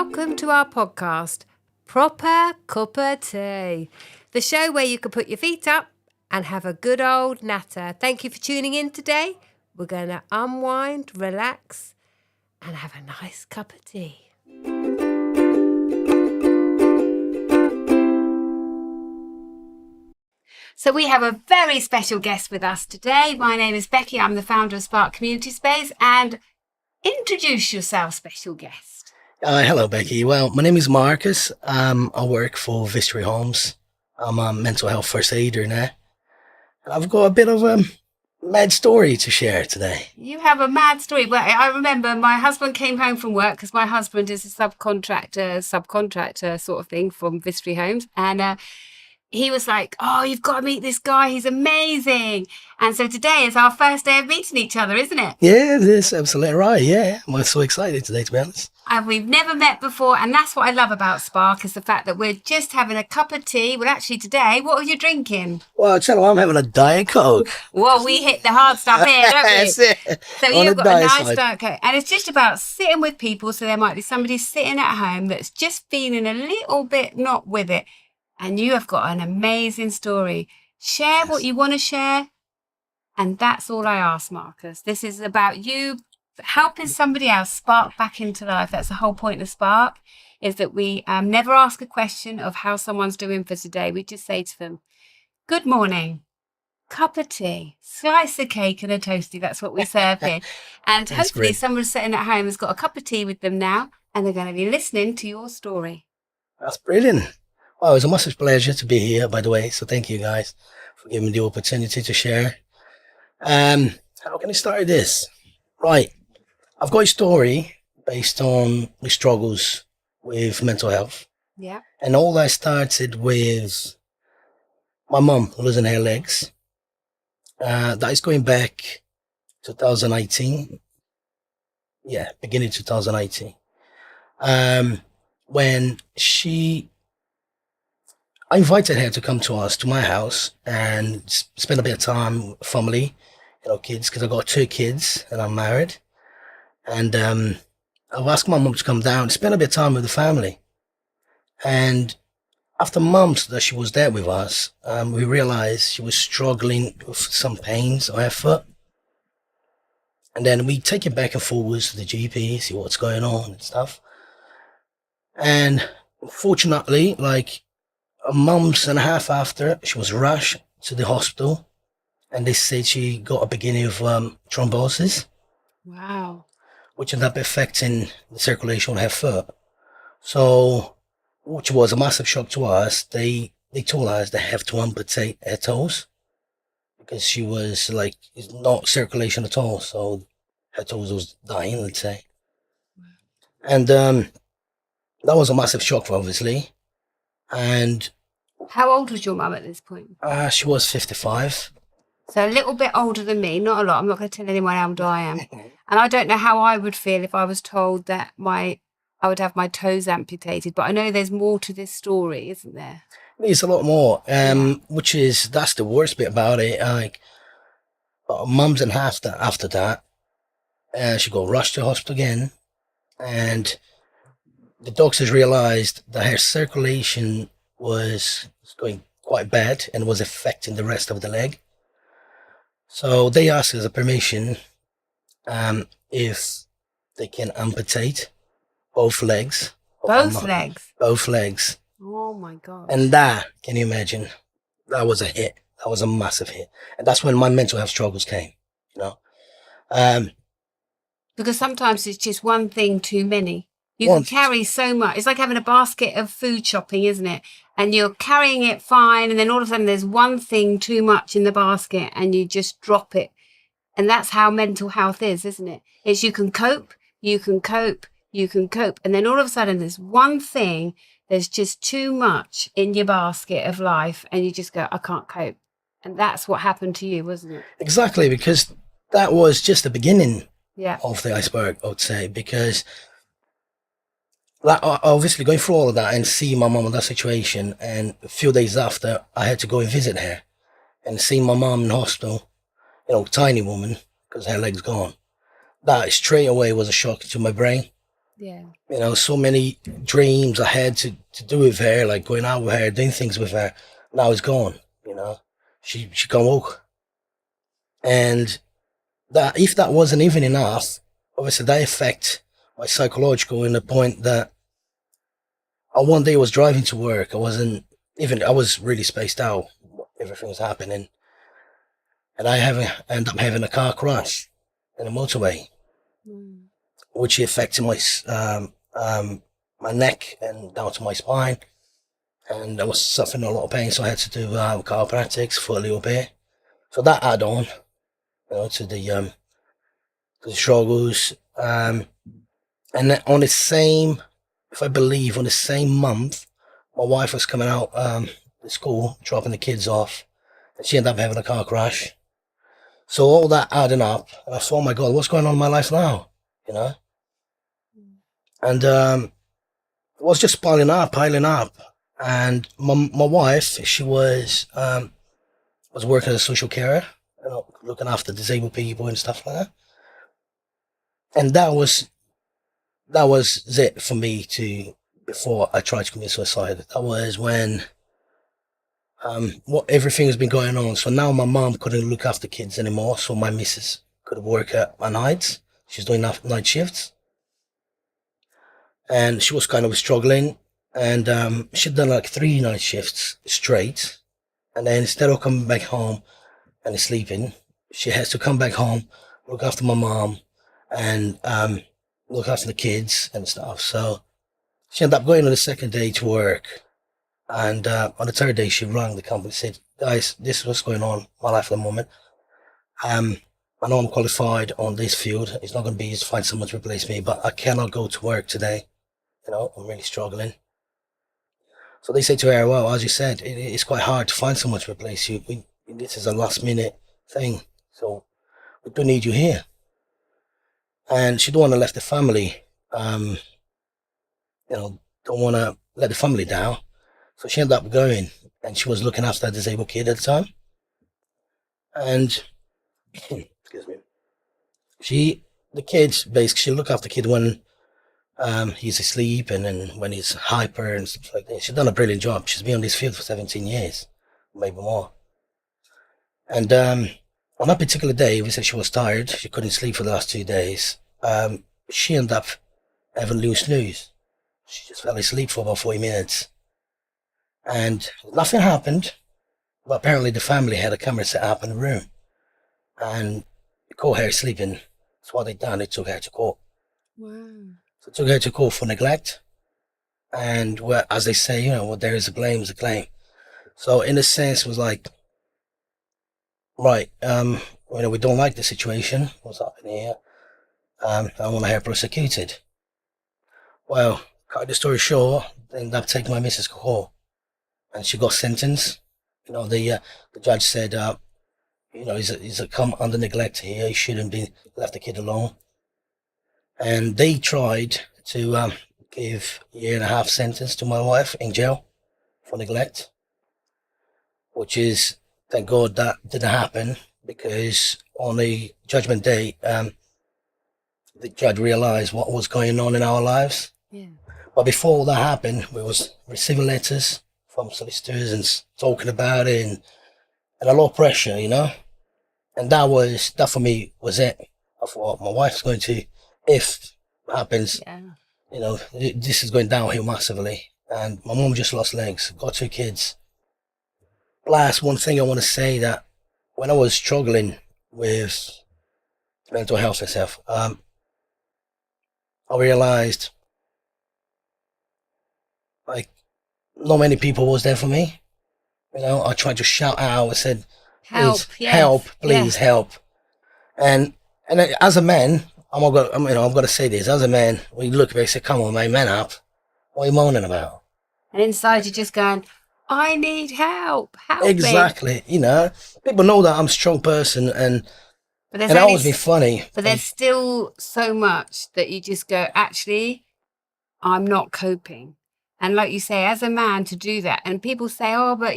welcome to our podcast, Proper Cuppa Tea, the show where you can put your feet up and have a good old natter. Thank you for tuning in today. We're going to unwind, relax, and have a nice cup of tea. So we have a very special guest with us today. My name is Becki. I'm the founder of Spark Community Space. And introduce yourself, special guest. Hello, Becki. Well, my name is Marcus. I work for Victory Homes. I'm a mental health first aider now. And I've got a bit of a mad story to share today. You have a mad story. Well, I remember my husband came home from work because my husband is a subcontractor sort of thing from Victory Homes. And he was like, oh, you've got to meet this guy. He's amazing. And so today is our first day of meeting each other, isn't it? Yeah, it is absolutely right. Yeah, I'm so excited today, to be honest. And we've never met before. And that's what I love about Spark, is the fact that we're just having a cup of tea. Well, actually, today, what are you drinking? Well, I tell you, I'm having a Diet Coke. Well, we hit the hard stuff here, don't we? That's it. So you've got a nice Diet Coke. And it's just about sitting with people. So there might be somebody sitting at home that's just feeling a little bit not with it. And you have got an amazing story. Share what you want to share. And that's all I ask, Marcus. This is about you helping somebody else spark back into life. That's the whole point of Spark, is that we never ask a question of how someone's doing for today. We just say to them, good morning, cup of tea, slice of cake and a toastie. That's what we serve here. And hopefully someone sitting at home has got a cup of tea with them now, and they're going to be listening to your story. That's brilliant. Well, it's a massive pleasure to be here, by the way. So thank you guys for giving me the opportunity to share. How can I start this? Right. I've got a story based on the struggles with mental health. Yeah. And all that started with my mum losing her legs. That is going back 2018. Yeah, beginning 2018. When I invited her to come to my house, and spend a bit of time with family, kids, because I've got 2 kids and I'm married. And I've asked my mum to come down and spend a bit of time with the family. And after months that she was there with us, we realized she was struggling with some pains on her foot. And then we take it back and forwards to the GP, see what's going on and stuff. And fortunately, a month and a half after, she was rushed to the hospital, and they said she got a beginning of thrombosis. Wow. Which ended up affecting the circulation on her foot. So, which was a massive shock to us. They told us they have to amputate her toes, because she was not circulation at all. So her toes was dying, let's say. And that was a massive shock for her, obviously. And how old was your mum at this point? She was 55. So a little bit older than me, not a lot. I'm not going to tell anyone how old I am. And I don't know how I would feel if I was told that I would have my toes amputated. But I know there's more to this story, isn't there? There's a lot more, that's the worst bit about it. Months and a half after that, she got rushed to hospital again. And the doctors realized that her circulation was going quite bad and was affecting the rest of the leg. So they asked us a permission if they can amputate both legs. Both legs? Both legs. Oh my God. And that, can you imagine? That was a hit. That was a massive hit. And that's when my mental health struggles came, Because sometimes it's just one thing too many. You can carry so much. It's like having a basket of food shopping, isn't it? And you're carrying it fine, and then all of a sudden there's one thing too much in the basket and you just drop it. And that's how mental health is, isn't it? It's you can cope, you can cope, you can cope. And then all of a sudden there's one thing, there's just too much in your basket of life, and you just go, I can't cope. And that's what happened to you, wasn't it? Exactly, because that was just the beginning of the iceberg, I would say, because obviously going through all of that and see my mum in that situation, and a few days after I had to go and visit her and see my mum in the hospital, tiny woman, because her leg's gone. That straight away was a shock to my brain. Yeah. You know, so many dreams I had to do with her, like going out with her, doing things with her. Now it's gone. You know, she can't walk, and that if that wasn't even enough, obviously that affect my psychological in the point that I one day was driving to work. I was really spaced out. Everything was happening, and end up having a car crash in a motorway, Mm. which affected my neck and down to my spine, and I was suffering a lot of pain. So I had to do chiropractics for a little bit. So that add on, to the struggles. And then on the same, if I believe, on the same month, my wife was coming out to school, dropping the kids off, and she ended up having a car crash. So all that adding up, and I thought, oh my God, what's going on in my life now? You know? And it was just piling up, piling up. And my wife, she was working as a social carer, looking after disabled people and stuff like that. And that was it for me to before I tried to commit suicide. That was when what everything has been going on. So now my mom couldn't look after kids anymore. So my missus could work at nights. She's doing night shifts, and she was kind of struggling. And she'd done like 3 night shifts straight. And then instead of coming back home and sleeping, she has to come back home, look after my mom, and look after the kids and stuff. So she ended up going on the second day to work. And on the third day, she rang the company and said, guys, this is what's going on in my life at the moment. I know I'm qualified on this field. It's not going to be easy to find someone to replace me, but I cannot go to work today. You know, I'm really struggling. So they say to her, well, as you said, it's quite hard to find someone to replace you. This is a last minute thing. So we do need you here. And she don't want to let the family, don't want to let the family down. So she ended up going, and she was looking after a disabled kid at the time. And excuse me, the kids basically, she look after the kid when he's asleep, and then when he's hyper and stuff like that. She's done a brilliant job. She's been on this field for 17 years, maybe more. And on that particular day, we said she was tired. She couldn't sleep for the last 2 days. She ended up having loose snooze. She just fell asleep for about 40 minutes. And nothing happened. But apparently the family had a camera set up in the room. And they caught her sleeping. So what they done, they took her to court. Wow. So took her to court for neglect. And well, as they say, what there is a blame is a claim. So in a sense, it was like, right, we don't like the situation. What's happening here? I want her prosecuted. Well, cut the story short, they ended up taking my missus to court, and she got sentenced. The judge said, he's a come under neglect here. He shouldn't be left the kid alone. And they tried to give a 1.5 year sentence to my wife in jail for neglect, which is, thank God that didn't happen, because on the judgment day, the judge realized what was going on in our lives. Yeah. But before all that happened, we was receiving letters from solicitors and talking about it, and a lot of pressure, And that for me was it. I thought my wife's going to, if it happens, this is going downhill massively. And my mum just lost legs, got 2 kids. Last one thing I want to say, that when I was struggling with mental health and stuff, I realized, like, not many people was there for me. I tried to shout out and said, Help, please, yes, help, please, yes. help. And as a man, I'm gonna say this. As a man, we look back and say, come on, mate, man up. What are you moaning about? And inside you're just going, I need help. Help me. Exactly. People know that I'm a strong person, and But I always been funny. But there's still so much that you just go, actually, I'm not coping. And like you say, as a man to do that, and people say, oh, but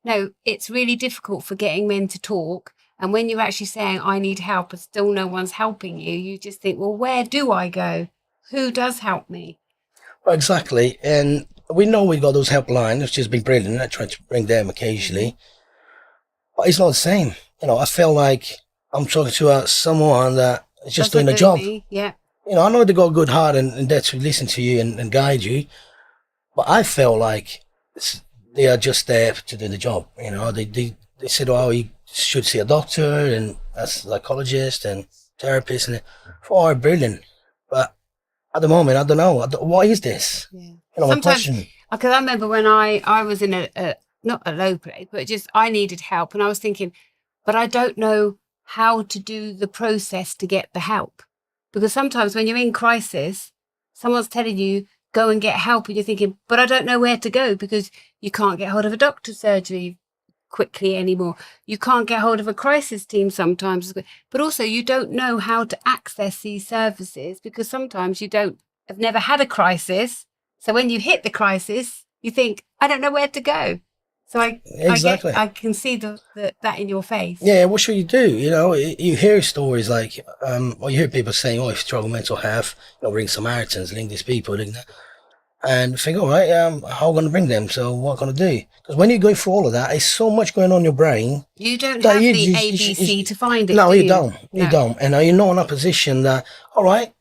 no, it's really difficult for getting men to talk. And when you're actually saying, I need help, and still no one's helping you, you just think, well, where do I go? who does help me. Well, exactly. And we know we got those helplines, which has been brilliant. I try to bring them occasionally, but it's not the same. I feel like I'm talking to someone that is just doing a job. Me. Yeah. I know they got a good heart and they're to listen to you and guide you, but I feel like they are just there to do the job. They said, oh, you should see a doctor and a psychologist and therapist, and all are brilliant. But at the moment, I don't know. What is this? Yeah. My question. Because I remember when I was in a not a low place, but just I needed help, and I was thinking, but I don't know how to do the process to get the help. Because sometimes when you're in crisis, someone's telling you, go and get help. And you're thinking, but I don't know where to go because you can't get hold of a doctor's surgery quickly anymore. You can't get hold of a crisis team sometimes. But also you don't know how to access these services because sometimes you have never had a crisis. So when you hit the crisis, you think, I don't know where to go. So I can see that in your face. Yeah, what should you do? You hear stories like, or you hear people saying, oh, if you struggle mental health, bring Samaritans, link these people, link that. And think, all right, how am I going to bring them? So what am I going to do? Because when you're going through all of that, there's so much going on in your brain. You don't have the ABC to find it, No, do you? You don't. No. You don't. And you're not in a position that, all right,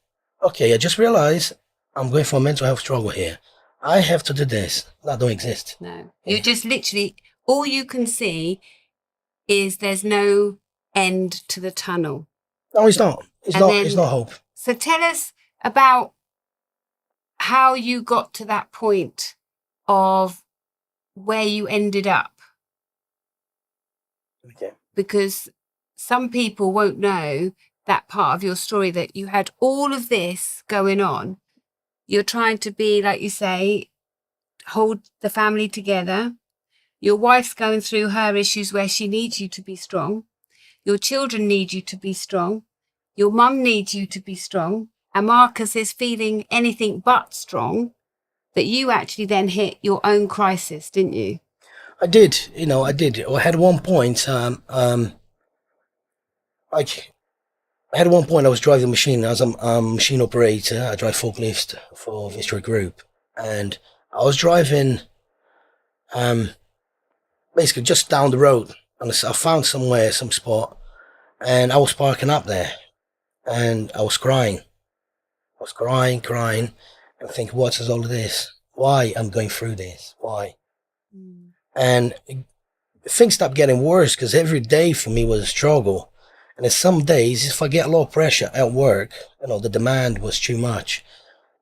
okay, I just realized I'm going for a mental health struggle here. I have to do this. That don't exist. No. You just literally, all you can see is there's no end to the tunnel. No, it's not. It's not hope. So tell us about how you got to that point of where you ended up. Okay. Because some people won't know that part of your story, that you had all of this going on. You're trying to be, like you say, hold the family together. Your wife's going through her issues where she needs you to be strong. Your children need you to be strong. Your mum needs you to be strong. And Marcus is feeling anything but strong. That you actually then hit your own crisis, didn't you? I did. I did. I had one point, I was driving a machine. I was a machine operator. I drive forklift for Vistry Group. And I was driving basically just down the road. And I found some spot. And I was parking up there. And I was crying. I was crying. And thinking, what is all of this? Why I'm going through this? Why? Mm. And things stopped getting worse because every day for me was a struggle. And then some days, if I get a lot of pressure at work, the demand was too much.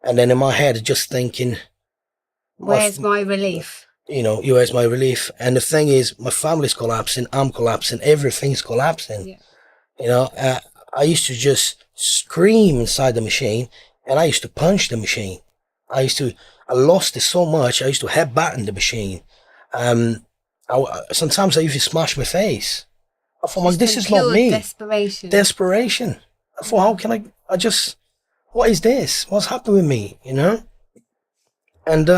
And then in my head, just thinking, where's my relief? Where's my relief? And the thing is, my family's collapsing, I'm collapsing, everything's collapsing. Yeah. I used to just scream inside the machine, and I used to punch the machine. I lost it so much, I used to headbutt in the machine. Sometimes I used to smash my face. I thought, this is not me. Desperation. I thought, how can what is this? What's happened with me, And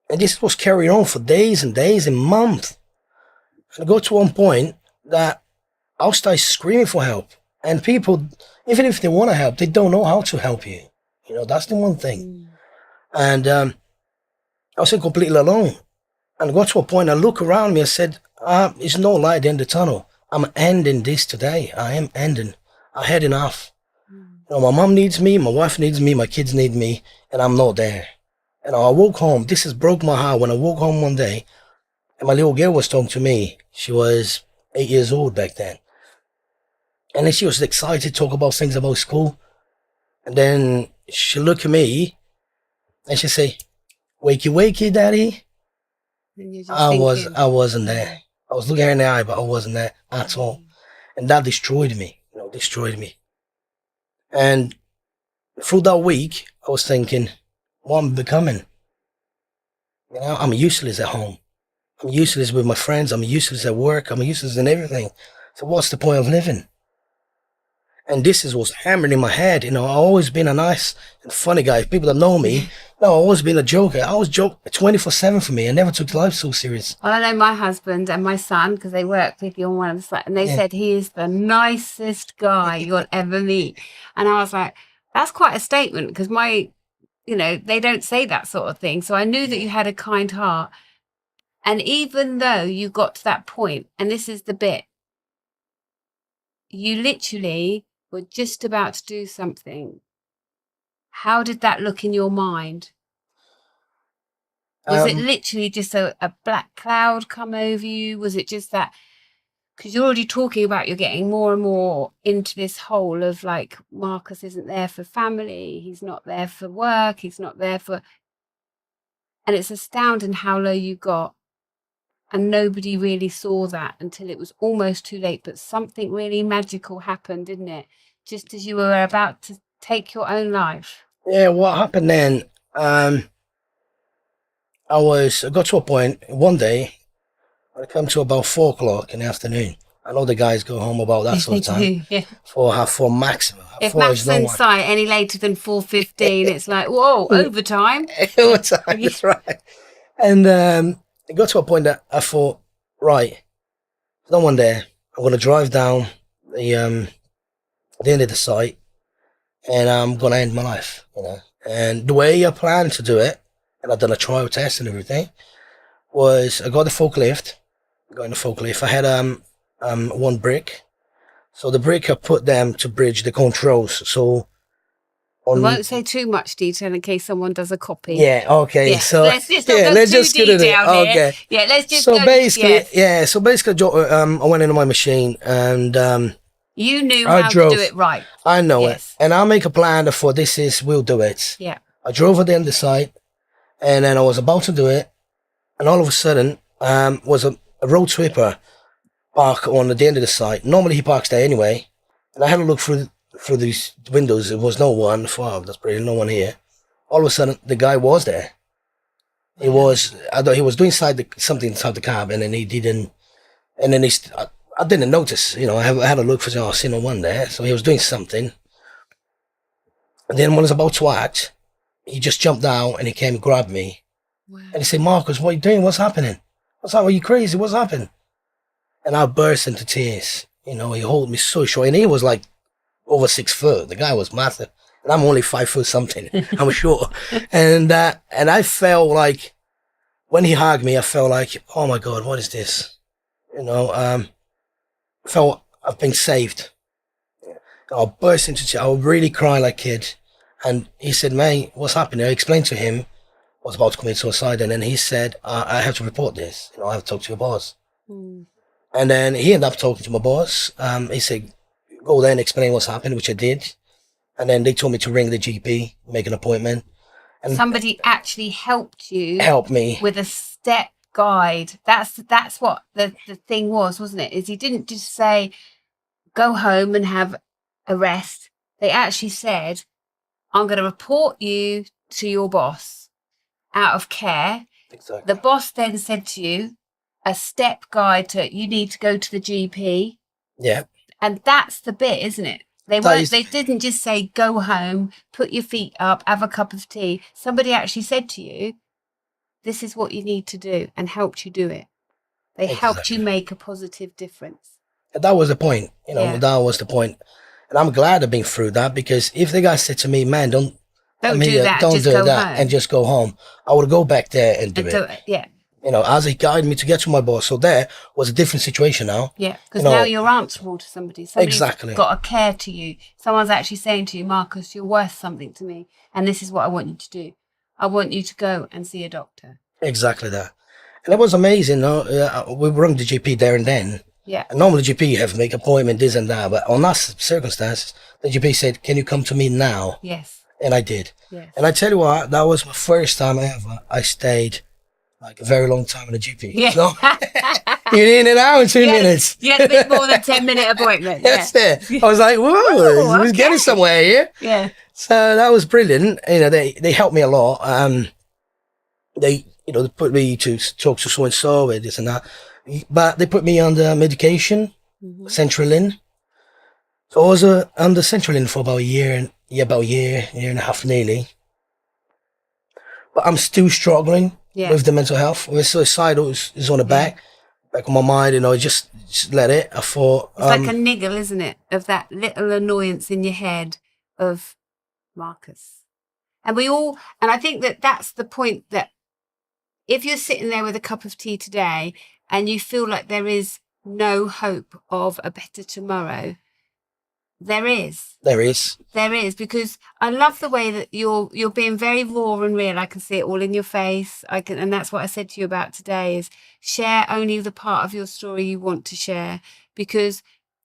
this was carrying on for days and days and months. And I got to one point that I'll start screaming for help. And people, even if they want to help, they don't know how to help you. That's the one thing. And I was completely alone. And I got to a point, I looked around me and said, it's no light in the tunnel. I'm ending this today. I am ending. I had enough. My mom needs me, my wife needs me, my kids need me, and I'm not there. And I woke home. This has broke my heart. When I woke home one day, and my little girl was talking to me. She was 8 years old back then. And then she was excited to talk about things about school. And then she looked at me, and she say, "Wakey, wakey, daddy." I wasn't there. I was looking her in the eye, but I wasn't there at all. And that destroyed me, And through that week, I was thinking, what am I becoming? I'm useless at home. I'm useless with my friends. I'm useless at work. I'm useless in everything. So what's the point of living? And this was hammered in my head. I've always been a nice and funny guy. People that know me, I've always been a joker. I was joke 24/7 for me. I never took life so serious. Well, I know my husband and my son, because they work with you on one of the sites, and they said he is the nicest guy you'll ever meet. And I was like, That's quite a statement, because they don't say that sort of thing. So I knew that you had a kind heart. And even though you got to that point, and this is the bit, you literally were just about to do something. How did that look in your mind? Was it literally just a black cloud come over you? Was it just that? Because you're already talking about you're getting more and more into this hole of like, Marcus isn't there for family. He's not there for work. He's not there for... And it's astounding how low you got. And nobody really saw that until it was almost too late. But something really magical happened, didn't it? Just as you were about to take your own life. Yeah, what happened then? I got to a point one day. I come to about 4:00 in the afternoon. I know the guys go home about that sort of time. Yeah. 4 maximum. If Matt's in sight any later than 4:15, it's like, whoa, overtime. Overtime, that's right. And it got to a point that I thought, right, there's no one there. I'm going to drive down the end of the site, and I'm going to end my life, And the way I planned to do it, and I'd done a trial test and everything, was I got the forklift. I had one brick. So the brick, I put them to bridge the controls. So I won't say too much detail in case someone does a copy. Yeah, okay. Yeah. So let's just not go too detailed here. Okay. Yeah, let's just so go. Basically, So basically, I went into my machine and you knew how to do it right. I know it, and I'll make a plan for we'll do it. Yeah. I drove at the end of the site, and then I was about to do it, and all of a sudden, was a road sweeper park on the end of the site. Normally he parks there anyway, and I had a look through these windows. There was no one. That's pretty, no one here. All of a sudden, the guy was there. I thought he was doing something inside the cab, and then he didn't. And then I didn't notice. I had a look for. I see no one there, so he was doing something. And then when I was about to act, he just jumped down and he came and grabbed me. Wow. And he said, "Marcus, what are you doing? What's happening? Are you crazy? What's happened?" And I burst into tears. He held me so short, and he was like over 6 foot. The guy was massive, and I'm only 5 foot something. I'm short, and I felt like when he hugged me, I felt like, oh my God, what is this? Felt I've been saved. I burst into tears. I would really cry like a kid, and he said, "Mate, what's happening?" I explained to him I was about to commit suicide, and then he said, "I have to report this. I have to talk to your boss." And then he ended up talking to my boss. He said, "Go there and explain what's happened," which I did. And then they told me to ring the GP, make an appointment. And somebody actually helped you. Helped me. With a step guide. That's what the thing was, wasn't it? Is he didn't just say, go home and have a rest. They actually said, I'm going to report you to your boss out of care. Exactly. The boss then said to you, a step guide to, you need to go to the GP. Yeah. And that's the bit, isn't it? They didn't just say, go home, put your feet up, have a cup of tea. Somebody actually said to you, this is what you need to do, and helped you do it. They helped you make a positive difference. And that was the point. That was the point. And I'm glad I've been through that, because if the guy said to me, man, don't do that, and just go home, I would go back there and do it. Yeah. As he guided me to get to my boss. So there was a different situation now. Yeah, because now you're answerable to somebody. Somebody's exactly. got a care to you. Someone's actually saying to you, Marcus, you're worth something to me, and this is what I want you to do. I want you to go and see a doctor. Exactly that. And it was amazing. We rang the GP there and then. Yeah. And normally the GP have to make appointment, this and that. But on that circumstance, the GP said, can you come to me now? Yes. And I did. Yes. And I tell you what, that was my first time ever I stayed like a very long time in a GP. Yeah. So, you're in an hour and 2 minutes. You had a bit more than 10-minute appointment. That's it. I was like, whoa, we're getting somewhere here. Yeah. So that was brilliant. They helped me a lot. They put me to talk to so-and-so and this and that. But they put me under medication, Centralin. So I was under Centralin for about a year and a half nearly. But I'm still struggling with the mental health. With suicidal is on the back of my mind, just let it. I thought... It's like a niggle, isn't it? Of that little annoyance in your head of, Marcus. And I think that that's the point, that if you're sitting there with a cup of tea today and you feel like there is no hope of a better tomorrow, there is. There is. There is, because I love the way that you're being very raw and real. I can see it all in your face. And that's what I said to you about today, is share only the part of your story you want to share, because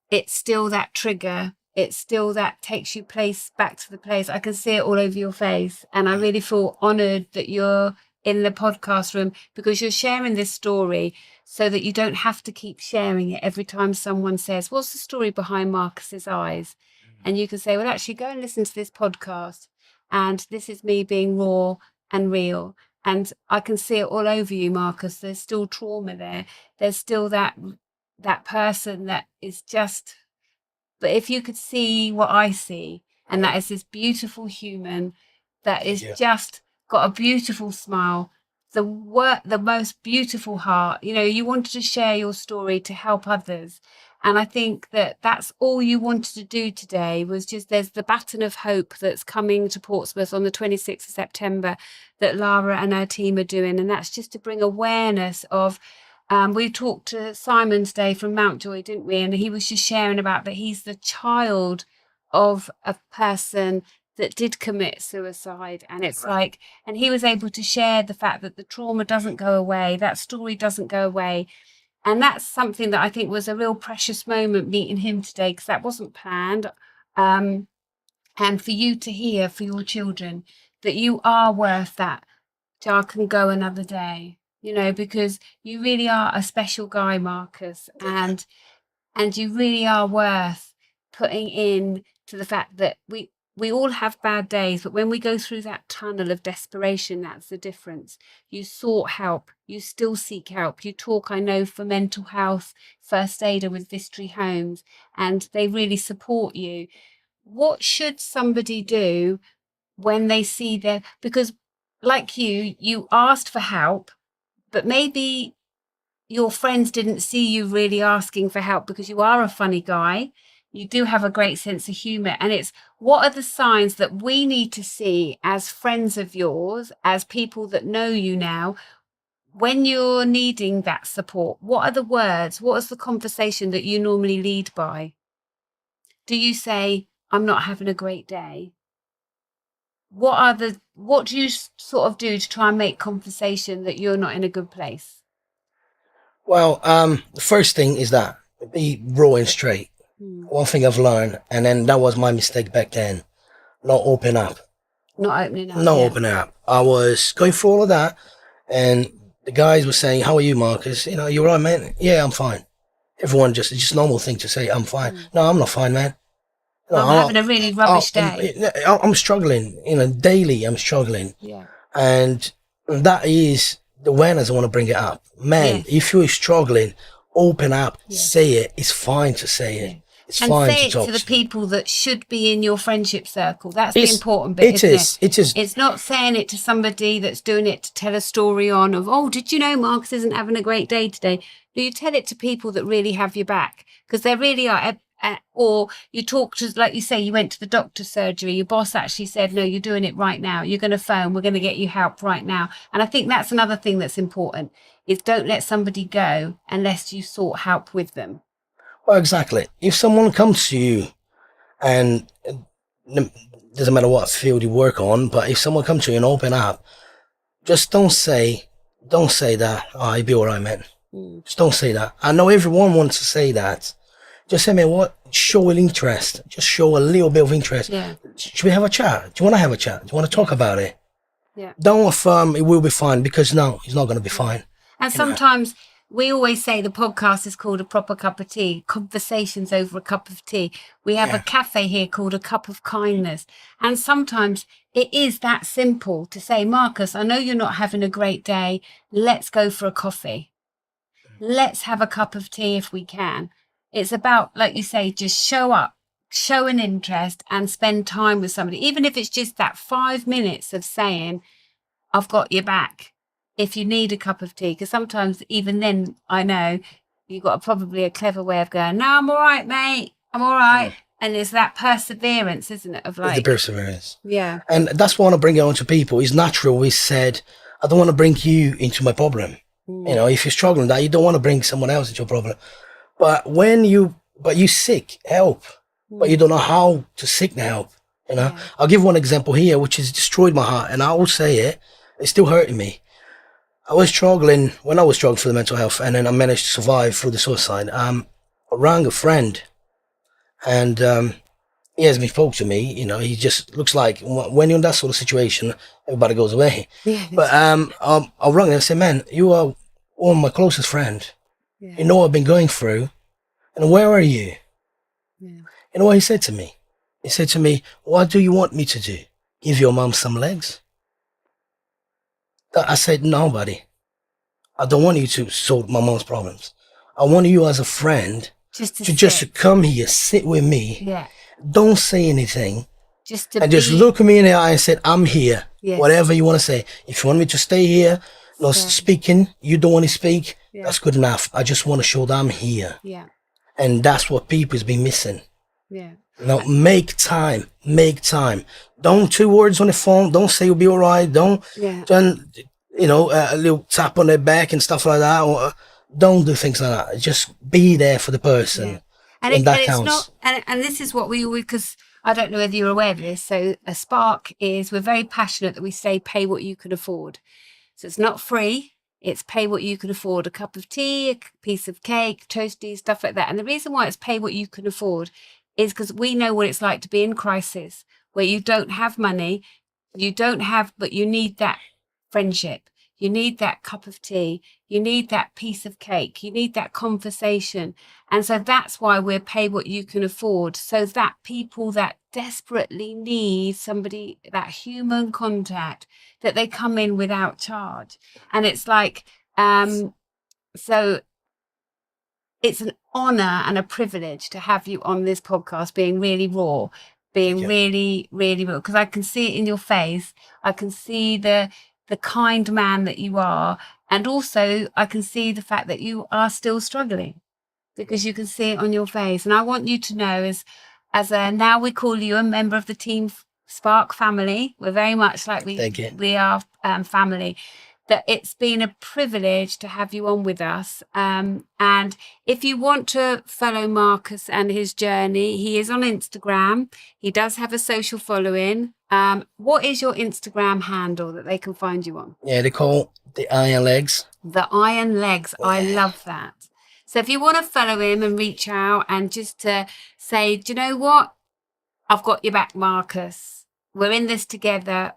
it's still that trigger. It's still that takes you back to the place. I can see it all over your face. And I really feel honoured that you're in the podcast room, because you're sharing this story so that you don't have to keep sharing it every time someone says, what's the story behind Marcus's eyes? And you can say, well, actually go and listen to this podcast. And this is me being raw and real. And I can see it all over you, Marcus. There's still trauma there. There's still that person that is just, but if you could see what I see, and that is this beautiful human that is just got a beautiful smile, the most beautiful heart. You wanted to share your story to help others. And I think that that's all you wanted to do today, was just, there's the baton of hope that's coming to Portsmouth on the 26th of September that Lara and her team are doing. And that's just to bring awareness of, we talked to Simon today from Mountjoy, didn't we? And he was just sharing about that he's the child of a person that did commit suicide. And it's like, and he was able to share the fact that the trauma doesn't go away, that story doesn't go away. And that's something that I think was a real precious moment meeting him today, because that wasn't planned. And for you to hear, for your children, that you are worth that. I can go another day, because you really are a special guy, Marcus, and you really are worth putting in to the fact that we all have bad days, but when we go through that tunnel of desperation, that's the difference. You sought help, you still seek help. You talk, I know, for mental health, first aider with Vistry Homes, and they really support you. What should somebody do when they see because like you asked for help, but maybe your friends didn't see you really asking for help, because you are a funny guy. You do have a great sense of humor. And it's, what are the signs that we need to see as friends of yours, as people that know you now, when you're needing that support? What are the words? What is the conversation that you normally lead by? Do you say, I'm not having a great day? What do you sort of do to try and make conversation that you're not in a good place? Well, the first thing is that be raw and straight. One thing I've learned, and then that was my mistake back then, not open up. Not opening up. Not opening up. I was going through all of that, and the guys were saying, how are you, Marcus? You all right, man? Yeah, I'm fine. Everyone it's just normal thing to say, I'm fine. No, I'm not fine, man. No, I'm having a really rubbish day. I'm struggling, daily I'm struggling. Yeah. And that is the awareness I want to bring it up. Man, if you're struggling, open up, say it. It's fine to say it. It's and fine say to talk it to the to people that should be in your friendship circle. That's the important bit, isn't it? It is. It's not saying it to somebody that's doing it to tell a story on of, oh, did you know Marcus isn't having a great day today? No, you tell it to people that really have your back, because they really are. Or you talk to, like you say, you went to the doctor's surgery, your boss actually said, no, you're doing it right now. You're going to phone, we're going to get you help right now. And I think that's another thing that's important, is don't let somebody go unless you sought help with them. Well, exactly. If someone comes to you, and it doesn't matter what field you work on, but if someone comes to you and open up, just don't say that, oh, you'll be all right, man. Just don't say that. I know everyone wants to say that. Just say, man, what? Show an interest. Just show a little bit of interest. Yeah. Should we have a chat? Do you want to have a chat? Do you want to talk about it? Yeah. Don't affirm it will be fine, because no, it's not going to be fine. And sometimes we always say the podcast is called A Proper Cup of Tea, conversations over a cup of tea. We have a cafe here called A Cup of Kindness. And sometimes it is that simple to say, Marcus, I know you're not having a great day. Let's go for a coffee. Let's have a cup of tea if we can. It's about, like you say, just show up, show an interest, and spend time with somebody. Even if it's just that 5 minutes of saying, I've got your back if you need a cup of tea. Because sometimes even then, I know you've got probably a clever way of going, no, I'm all right, mate. I'm all right. And it's that perseverance, isn't it? Of It's the like, perseverance. yeah. And that's what I want to bring it on to people. It's natural. We said, I don't want to bring you into my problem. You know, if you're struggling that, you don't want to bring someone else into your problem. But you seek help, but you don't know how to seek the help. You know, I'll give one example here, which has destroyed my heart, and I will say it. It's still hurting me. I was struggling for the mental health, and then I managed to survive through the suicide. I rang a friend, and he hasn't spoke to me. You know, he just looks like when you're in that sort of situation, everybody goes away. Yeah. But I rang him and said, "Man, you are one of my closest friend. Yeah. You know what I've been going through, and where are you?" Yeah. You know what he said to me? He said to me, "What do you want me to do? Give your mom some legs?" I said, "No, buddy. I don't want you to solve my mom's problems. I want you as a friend to come here, sit with me. Yeah. Don't say anything. Just look at me in the eye and say, I'm here. Yes. Whatever you want to say. If you want me to stay here, not speaking, you don't want to speak, that's good enough. I just want to show that I'm here." Yeah. And that's what people's been missing. Yeah. No, make time. Don't 2 words on the phone. Don't say you'll be all right. Don't, a little tap on their back and stuff like that. Or don't do things like that. Just be there for the person. Yeah. And that counts. It's not, and this is what we always, because I don't know whether you're aware of this. So a Spark we're very passionate that we say pay what you can afford. So it's not free. It's pay what you can afford. A cup of tea, a piece of cake, toasties, stuff like that. And the reason why it's pay what you can afford is because we know what it's like to be in crisis, where you don't have money, but you need that friendship. You need that cup of tea. You need that piece of cake. You need that conversation. And so that's why we're pay what you can afford. So that people that desperately need somebody, that human contact, that they come in without charge. And it's like, so it's an honor and a privilege to have you on this podcast, being really raw, really, really raw, because I can see it in your face. I can see the kind man that you are. And also I can see the fact that you are still struggling, because you can see it on your face. And I want you to know, now we call you a member of the Team Spark family. We're very much like we are family. That it's been a privilege to have you on with us. And if you want to follow Marcus and his journey, he is on Instagram. He does have a social following. What is your Instagram handle that they can find you on? Yeah, they call the Iron Legs. The Iron Legs. Yeah. I love that. So if you want to follow him and reach out and just to say, do you know what? I've got your back, Marcus. We're in this together.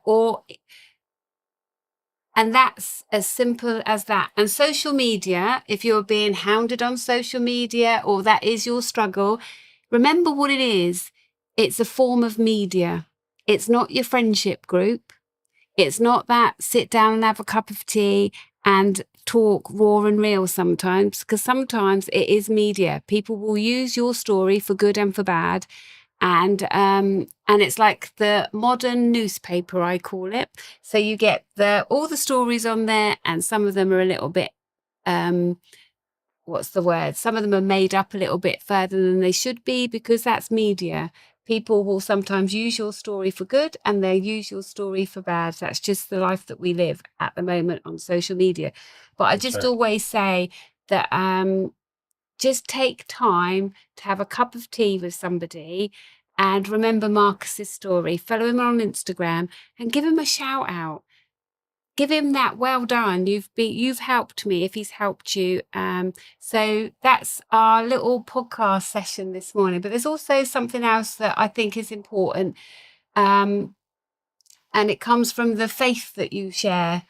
And that's as simple as that. And social media, if you're being hounded on social media or that is your struggle, remember what it is. It's a form of media. It's not your friendship group. It's not that sit down and have a cup of tea and talk raw and real sometimes, because sometimes it is media. People will use your story for good and for bad. And it's like the modern newspaper, I call it. So you get all the stories on there, and some of them are a little bit, what's the word? Some of them are made up a little bit further than they should be, because that's media. People will sometimes use your story for good and they use your story for bad. That's just the life that we live at the moment on social media. But I just always say that just take time to have a cup of tea with somebody and remember Marcus's story. Follow him on Instagram and give him a shout out. Give him that well done. You've helped me if he's helped you. So that's our little podcast session this morning. But there's also something else that I think is important. And it comes from the faith that you share.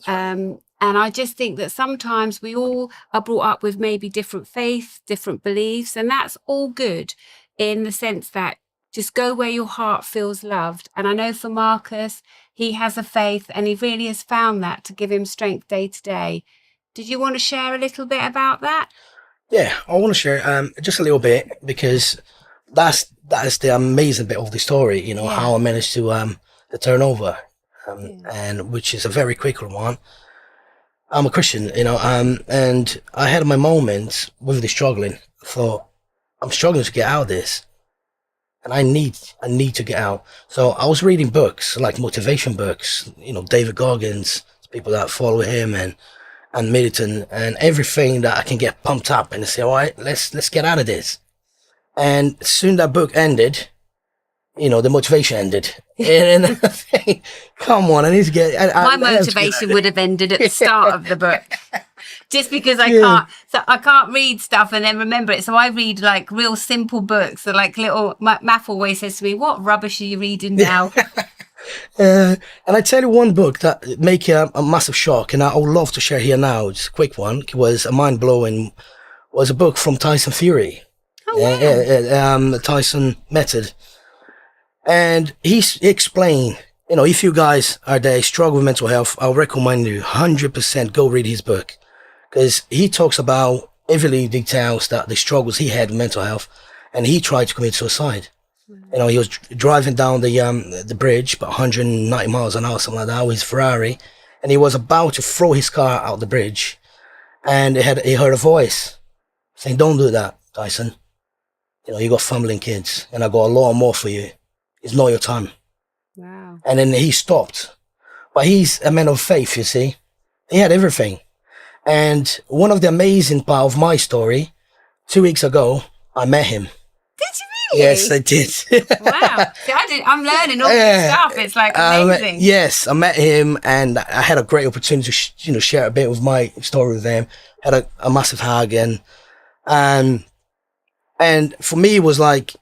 And I just think that sometimes we all are brought up with maybe different faiths, different beliefs, and that's all good in the sense that just go where your heart feels loved. And I know for Marcus, he has a faith and he really has found that to give him strength day to day. Did you want to share a little bit about that? Yeah, I want to share just a little bit, because that's the amazing bit of the story, you know, how I managed to turn over, and which is a very quick one. I'm a Christian, you know, and I had my moments with the struggling. I thought, I'm struggling to get out of this. and I need to get out. So I was reading books, like motivation books, David Goggins, people that follow him, and Militant, and everything that I can get pumped up and say, all right, let's get out of this. And soon that book ended, the motivation ended. And I think, come on, I need to get... My motivation would have ended at the start of the book. Just because I can't read stuff and then remember it. So I read like real simple books. So like Math always says to me, what rubbish are you reading now? And I tell you one book that make a massive shock, and I would love to share here now, just a quick one. It was a mind-blowing, was a book from Tyson Fury. Oh, wow. The Tyson Method. And he explained, if you guys are there, struggle with mental health, I'll recommend you 100% go read his book. Because he talks about every details that the struggles he had with mental health, and he tried to commit suicide. He was driving down the bridge, about 190 miles an hour, something like that, with his Ferrari, and he was about to throw his car out the bridge, and he heard a voice saying, "Don't do that, Tyson. You got family and kids, and I got a lot more for you. It's not your time." Wow. And then he stopped. But he's a man of faith, you see. He had everything. And one of the amazing part of my story, 2 weeks ago, I met him. Did you really? Yes, I did. Wow. See, I'm learning all this stuff. It's like amazing. Yes, I met him, and I had a great opportunity to share a bit of my story with them. Had a massive hug, and for me, it was like,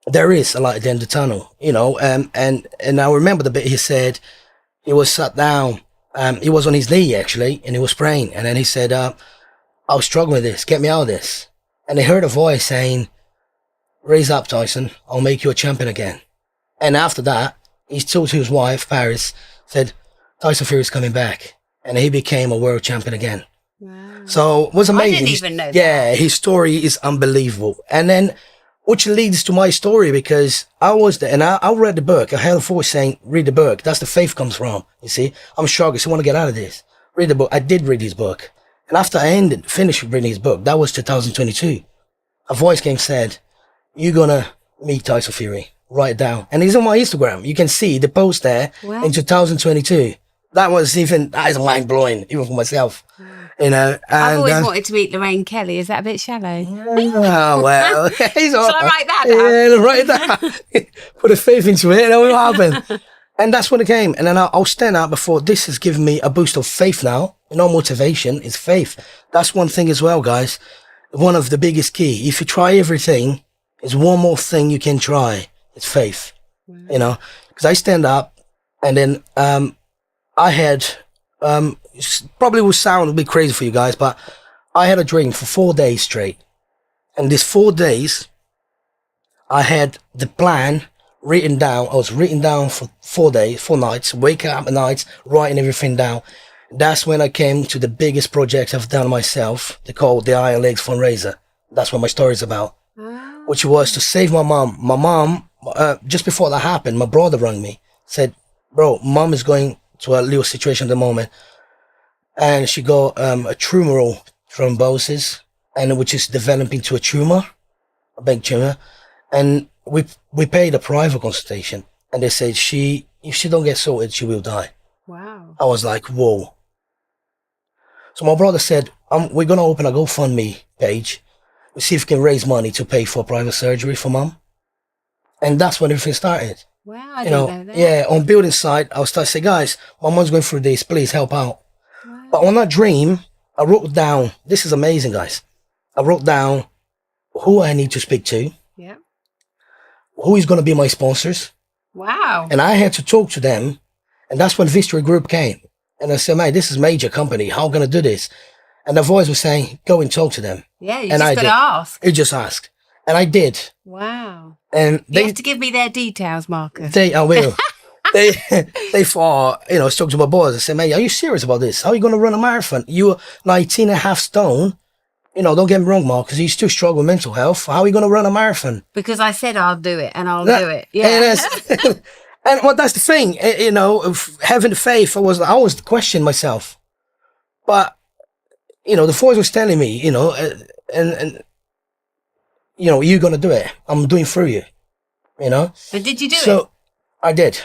there is a light at the end of the tunnel, and I remember the bit he said. He was sat down, he was on his knee actually, and he was praying, and then he said, I was struggling with this, get me out of this. And he heard a voice saying, "Raise up, Tyson, I'll make you a champion again." And after that, he told to his wife, Paris, said, "Tyson Fury's coming back," and he became a world champion again. Wow. So it was amazing. I didn't even know that. Yeah, his story is unbelievable. And then, which leads to my story, because I was there and I read the book. I had a voice saying, read the book. That's the faith comes from. You see, I'm struggling. So I want to get out of this. Read the book. I did read his book. And after I finished reading his book, that was 2022. A voice came said, "You're going to meet Tyson Fury. Write it down." And he's on my Instagram. You can see the post there in 2022. That is mind blowing, even for myself. And, I've always wanted to meet Lorraine Kelly. Is that a bit shallow? Oh, well. He's all Shall I write that down? Yeah, write it down. Put a faith into it and it will happen. And that's when it came. And then I'll stand out before. This has given me a boost of faith now. Motivation is faith. That's one thing as well, guys. One of the biggest key. If you try everything, there's one more thing you can try. It's faith. Wow. Because I stand up, and then I had... probably will sound a bit crazy for you guys, but I had a dream for 4 days straight. And these 4 days, I had the plan written down. I was written down for 4 days, 4 nights, waking up at night, writing everything down. That's when I came to the biggest project I've done myself. They called the Iron Legs Fundraiser. That's what my story is about. Oh. Which was to save my mom. My mom, just before that happened, my brother rang me, said, "Bro, mom is going to a little situation at the moment. And she got a tumoral thrombosis, and which is developing to a tumor, a big tumor. And we paid a private consultation, and they said if she don't get sorted, she will die." Wow. I was like, whoa. So my brother said, "We're gonna open a GoFundMe page. We see if we can raise money to pay for private surgery for mom." And that's when everything started. Wow, I didn't know that. Yeah, on building site, I was starting to say, "Guys, my mom's going through this. Please help out." Wow. But on that dream, I wrote down, this is amazing, guys. I wrote down who I need to speak to, Yeah. who is going to be my sponsors. Wow. And I had to talk to them. And that's when Victory Group came. And I said, "Man, this is major company. How am I going to do this?" And the voice was saying, "Go and talk to them." Yeah, you And just I got to did. ask. You just ask. And I did. Wow. And You have to give me their details, Marcus. I will. they thought, I was talking to my boys. I said, "Man, are you serious about this? How are you going to run a marathon? You're 19 and a half stone. Don't get me wrong, Marcus, you still struggle with mental health. How are you going to run a marathon?" Because I said I'll do it, and I'll do it. Yeah. And well, that's the thing, of having the faith. I was questioning myself. But, the voice was telling me, and you're going to do it. I'm doing through you. you know. But did you do it? So I did.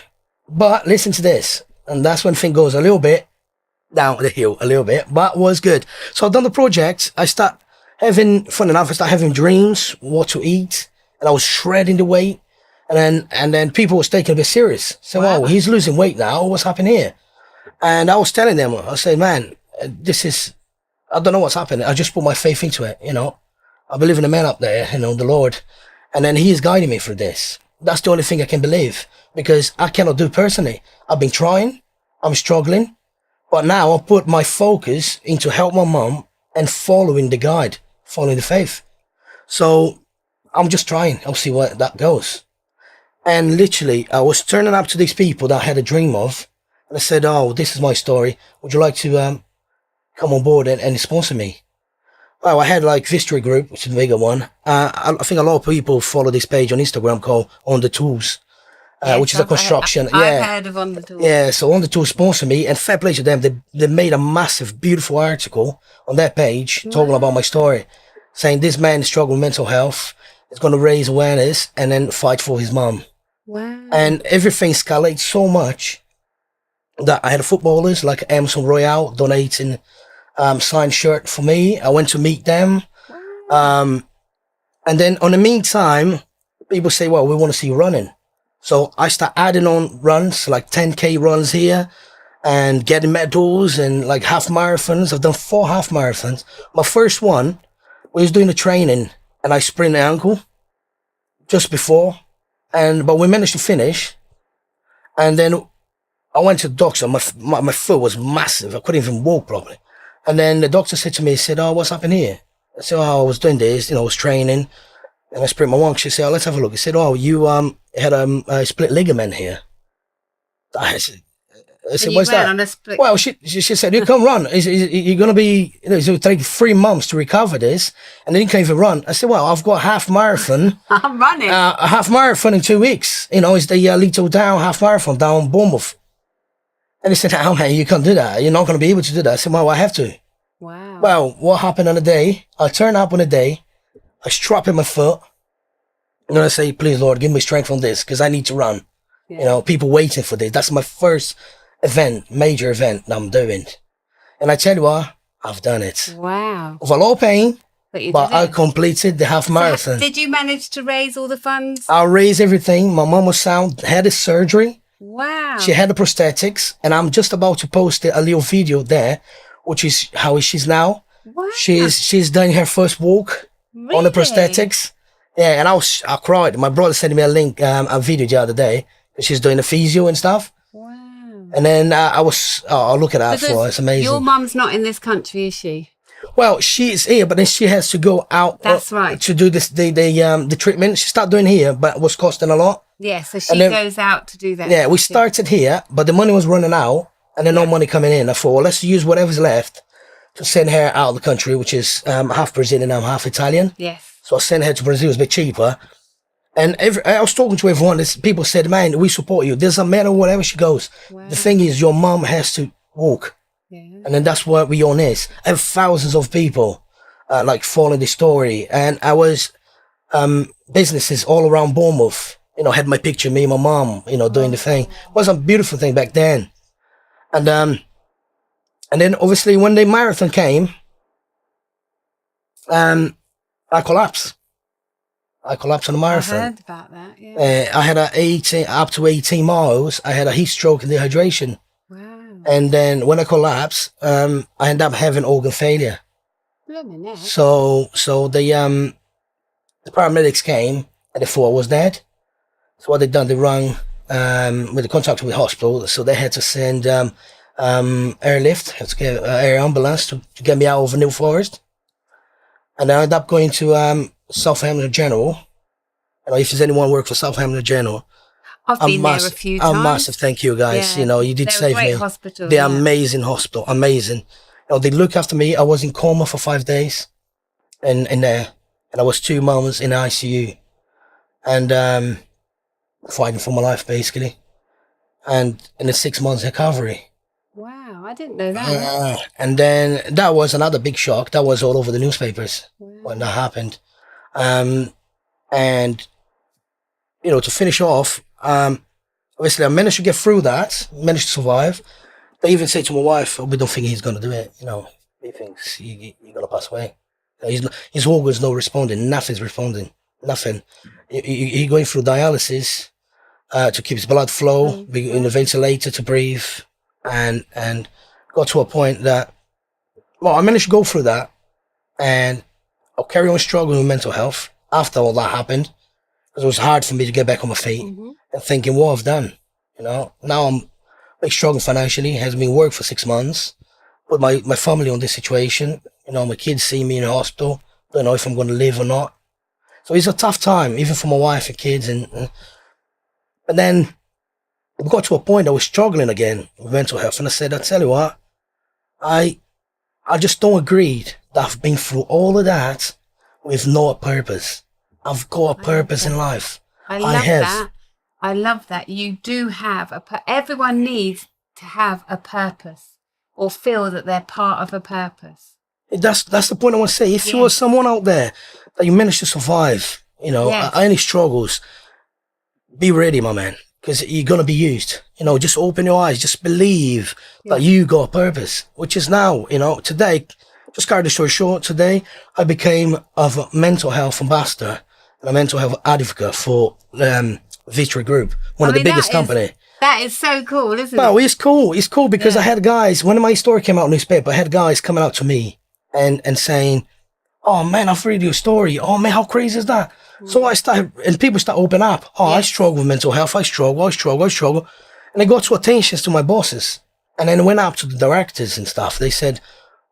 But listen to this. And that's when thing goes a little bit down the hill, a little bit, but was good. So I've done the project. I start having, fun enough, I start having dreams, what to eat. And I was shredding the weight. And then people was taking it a bit serious. So, Wow. oh, he's losing weight now. What's happening here? And I was telling them, I said, man, this is, I don't know what's happening. I just put my faith into it, you know. I believe in the man up there, you know, the Lord. And then he is guiding me through this. That's the only thing I can believe, because I cannot do it personally. I've been trying, I'm struggling, but now I put my focus into help my mom and following the guide, following the faith. So I'm just trying. I'll see where that goes. And literally, I was turning up to these people that I had a dream of. And I said, oh, this is my story. Would you like to come on board and sponsor me? Well, I had like History Group, which is a bigger one. I think a lot of people follow this page on Instagram called On The Tools, Yes, which is a construction. I've heard of On The Tools. Yeah, so On The Tools sponsored me, and fair play to them. They made a massive, beautiful article on their page talking about my story, saying this man struggling with mental health is going to raise awareness and then fight for his mom. Wow. And everything escalated so much that I had footballers like Emerson Royale donating signed shirt for me. I went to meet them. And then on the meantime, people say, well, we want to see you running. So I start adding on runs, like 10K runs here and getting medals and like half marathons. I've done 4 half marathons. My first one, we was doing the training and I sprained the ankle just before. But we managed to finish. And then I went to the doctor. My foot was massive. I couldn't even walk properly. And then the doctor said to me, he said, oh, what's happened here? I said, oh, I was doing this, you know, I was training. And I sprained my ankle. She said, oh, let's have a look. He said, oh, you had a split ligament here. I said, what's that? On a split... Well, she said, you can't run. You're going to be, you know, it's going to take 3 months to recover this. And then you can't even run. I said, well, I've got a half marathon. I'm running. A half marathon in 2 weeks. You know, it's the Little Down half marathon down in Bournemouth. And he said, oh, man, you can't do that. You're not going to be able to do that. I said, well, I have to. Wow. Well, what happened on the day? I turn up on the day. I strap in my foot. And I say, please, Lord, give me strength on this because I need to run. Yeah. You know, people waiting for this. That's my first event, major event that I'm doing. And I tell you what, I've done it. Wow. With a lot of pain, but I it. completed the half marathon. Did you manage to raise all the funds? I raised everything. My mom was sound, had a surgery. Wow. She had the prosthetics. And I'm just about to post a little video there, which is how she's now. Wow. She's done her first walk. Really? On the prosthetics. Yeah, and I cried. My brother sent me a link, a video the other day. She's doing the physio and stuff. Wow. And then I look at that for it's amazing. Your mum's not in this country, is she? Well, she is here, but then she has to go out. That's right. To do this, the treatment. She started doing here, but it was costing a lot. Yeah, so she goes out to do that. Yeah, we started here, but the money was running out, and then no money coming in. I thought, well, let's use whatever's left to send her out of the country, which is half Brazilian and half Italian. Yes. So I sent her to Brazil. It's a bit cheaper. And I was talking to everyone. People said, man, we support you. Doesn't matter wherever she goes. Wow. The thing is, your mom has to walk. Yeah. And then that's what we on is. I have thousands of people like following the story. And I was businesses all around Bournemouth, you know, had my picture, me and my mom, you know, doing the thing. It was a beautiful thing back then. And then obviously when the marathon came, I collapsed. I collapsed on the marathon. I heard about that, yeah. I had up to 18 miles. I had a heat stroke and dehydration. Wow. And then when I collapsed, I ended up having organ failure. So the paramedics came and they thought I was dead. So what they done, they rang with the contact with the hospital. So they had to send airlift, had to get air ambulance to get me out of New Forest. And I ended up going to Southampton General. You know, if there's anyone who works for Southampton General, I've been there a few times. A massive thank you, guys. Yeah, you know, you did save me. They're a great hospital. They're amazing hospital, amazing. You know, they look after me. I was in coma for 5 days, in there, and I was 2 months in ICU, and fighting for my life basically, and in the 6 months recovery. Wow, I didn't know that. And then that was another big shock. That was all over the newspapers when that happened. And, to finish off, obviously I managed to get through that, managed to survive. They even say to my wife, we don't think he's going to do it. He thinks he's going to pass away. His organs not responding. Nothing's responding. Nothing. He going through dialysis to keep his blood flow, be in a ventilator to breathe, and got to a point that, well, I managed to go through that, and I'll carry on struggling with mental health after all that happened, because it was hard for me to get back on my feet and thinking what I've done. Now I'm struggling financially. Hasn't been work for 6 months. Put my family on this situation. My kids see me in the hospital. Don't know if I'm going to live or not. So it's a tough time, even for my wife and kids. And then we got to a point I was struggling again with mental health. And I said, I tell you what, I just don't agree that I've been through all of that with no purpose. I've got a purpose in life. I love that. I love that. You do have everyone needs to have a purpose or feel that they're part of a purpose. That's the point I want to say. If you are someone out there that you managed to survive, any struggles, be ready, my man, because you're going to be used. Just open your eyes. Just believe that you got a purpose, which is now, today, just cut the story short, today I became a mental health ambassador and a mental health advocate for Victory Group, one of the biggest company. That is so cool, isn't it? Well, it's cool. It's cool because I had guys, when my story came out in the newspaper, I had guys coming out to me and saying, oh man, I've read your story. Oh man, how crazy is that? So I started, and people start opening up. Oh, I struggle with mental health. I struggle. And it got to attention to my bosses. And then went up to the directors and stuff. They said,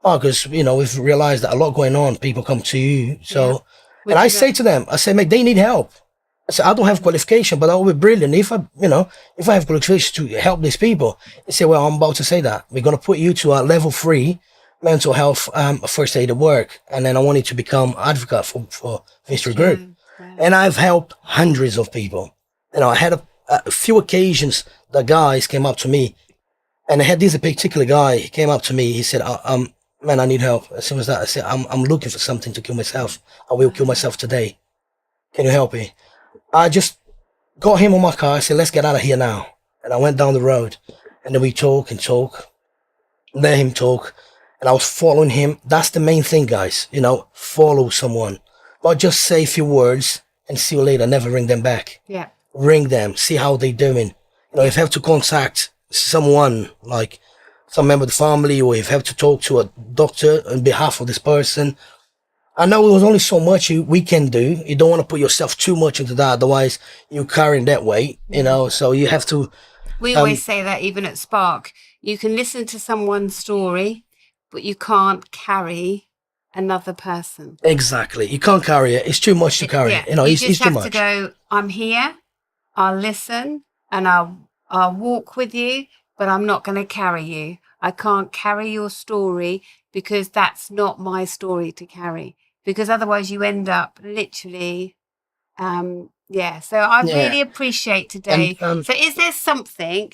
Marcus, we've realized that a lot going on. People come to you. So, and I say to them, I say, mate, they need help. I said, I don't have qualification, but that would be brilliant if I have qualification to help these people. They say, well, I'm about to say that. We're going to put you to a level 3 mental health first aid at work. And then I want you to become advocate for Victory Group. Right. And I've helped hundreds of people. I had a few occasions that guys came up to me, and I had this particular guy, he came up to me, he said, man, I need help. As soon as that, I said, I'm looking for something to kill myself. I will kill myself today. Can you help me? I just got him on my car. I said, let's get out of here now. And I went down the road, and then we talk, let him talk, and I was following him. That's the main thing, guys. Follow someone. Not just say a few words and see you later. Never ring them back. Yeah. Ring them. See how they're doing. If you have to contact someone, like some member of the family, or if you have to talk to a doctor on behalf of this person, I know there's only so much we can do. You don't want to put yourself too much into that. Otherwise, you're carrying that weight, so you have to. We always say that even at Spark, you can listen to someone's story, but you can't carry another person. Exactly. You can't carry it. It's too much to carry. You just have to go, I'm here, I'll listen, and I'll walk with you, but I'm not going to carry you. I can't carry your story because that's not my story to carry. Because otherwise you end up literally, So I really appreciate today. So is there something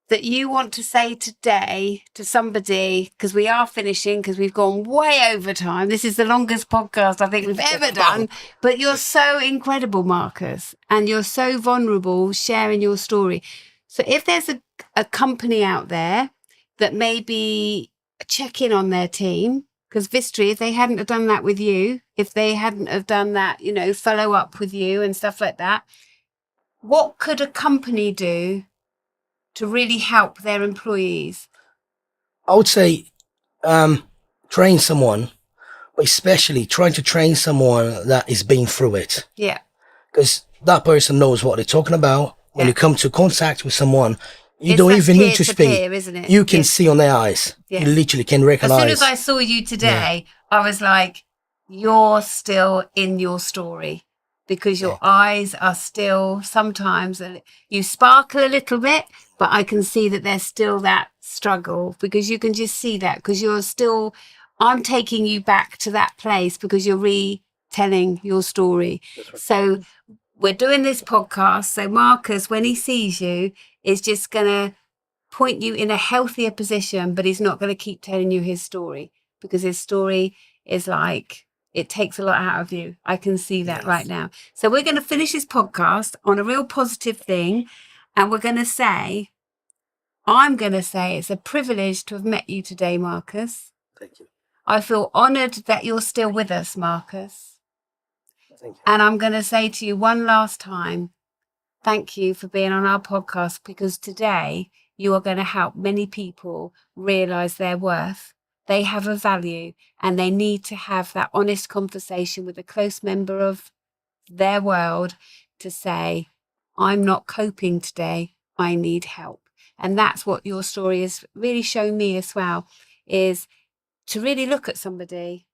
that you want to say today to somebody, because we are finishing, because we've gone way over time. This is the longest podcast I think we've ever done, but you're so incredible, Marcus, and you're so vulnerable sharing your story. So if there's a company out there that maybe check in on their team, because Vistry, if they hadn't have done that with you, if they hadn't have done that, follow up with you and stuff like that, what could a company do to really help their employees? I would say train someone, but especially trying to train someone that is been through it. Yeah. Because that person knows what they're talking about. When you come to contact with someone, you don't even need to speak. Peer, isn't it? You can see on their eyes. You literally can recognize. As soon as I saw you today, I was like, you're still in your story. Because your eyes are still sometimes, you sparkle a little bit, but I can see that there's still that struggle, because you can just see that, because you're still, I'm taking you back to that place because you're retelling your story. Right. So we're doing this podcast. So Marcus, when he sees you, is just going to point you in a healthier position, but he's not going to keep telling you his story, because his story is like, It takes a lot out of you. I can see that Yes. right now. So we're going to finish this podcast on a real positive thing. And we're going to say, I'm going to say it's a privilege to have met you today, Marcus. Thank you. I feel honoured that you're still with us, Marcus. Thank you. And I'm going to say to you one last time, thank you for being on our podcast, because today you are going to help many people realise their worth. They have a value and they need to have that honest conversation with a close member of their world to say, I'm not coping today, I need help. And that's what your story has really shown me as well, is to really look at somebody,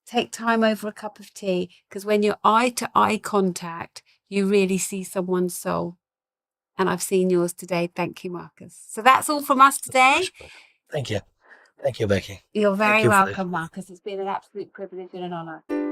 take time over a cup of tea, because when you're eye to eye contact, you really see someone's soul. And I've seen yours today. Thank you, Marcus. So that's all from us today. Thank you. Thank you, Becki. You're very Thank you welcome, Marcus. It's been an absolute privilege and an honour.